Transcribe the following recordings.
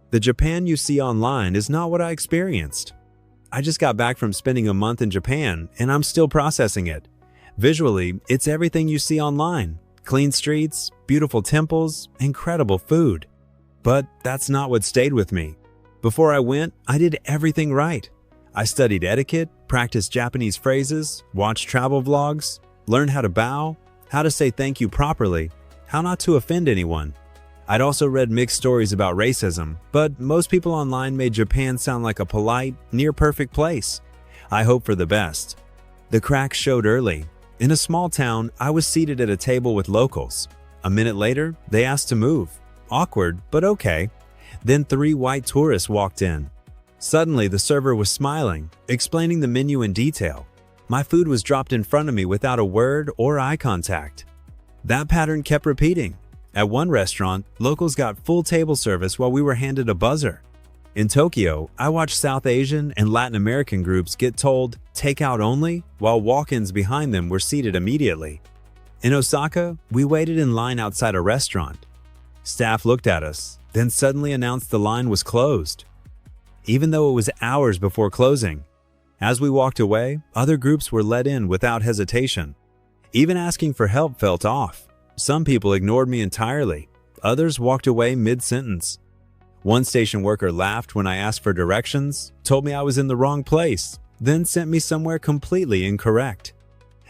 The Japan you see online is not what I experienced. I just got back from spending a month in Japan and I'm still processing it. Visually, it's everything you see online. Clean streets, beautiful temples, incredible food. But that's not what stayed with me. Before I went, I did everything right. I studied etiquette, practiced Japanese phrases, watched travel vlogs, learned how to bow, how to say thank you properly, how not to offend anyone. I'd also read mixed stories about racism, but most people online made Japan sound like a polite, near-perfect place. I hope for the best. The cracks showed early. In a small town, I was seated at a table with locals. A minute later, they asked to move. Awkward, but okay. Then 3 white tourists walked in. Suddenly, the server was smiling, explaining the menu in detail. My food was dropped in front of me without a word or eye contact. That pattern kept repeating. At one restaurant, locals got full table service while we were handed a buzzer. In Tokyo, I watched South Asian and Latin American groups get told takeout only, while walk-ins behind them were seated immediately. In Osaka, we waited in line outside a restaurant. Staff looked at us, then suddenly announced the line was closed, even though it was hours before closing. As we walked away, other groups were let in without hesitation. Even asking for help felt off. Some people ignored me entirely. Others walked away mid-sentence. One station worker laughed when I asked for directions, told me I was in the wrong place, then sent me somewhere completely incorrect.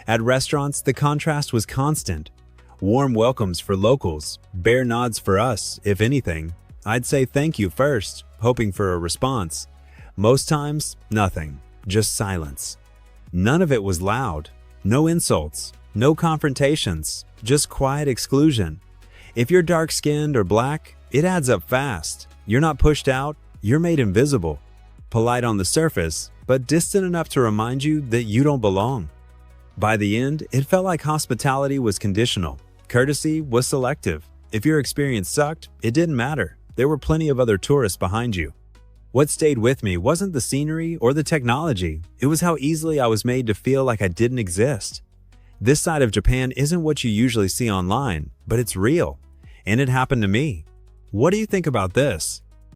At restaurants, the contrast was constant. Warm welcomes for locals, bare nods for us, if anything. I'd say thank you first, hoping for a response. Most times, nothing, just silence. None of it was loud. No insults, no confrontations, just quiet exclusion. If you're dark-skinned or black, it adds up fast. You're not pushed out, you're made invisible. Polite on the surface, but distant enough to remind you that you don't belong. By the end, it felt like hospitality was conditional. Courtesy was selective. If your experience sucked, it didn't matter. There were plenty of other tourists behind you. What stayed with me wasn't the scenery or the technology. It was how easily I was made to feel like I didn't exist. This side of Japan isn't what you usually see online, but it's real. And it happened to me. What do you think about this?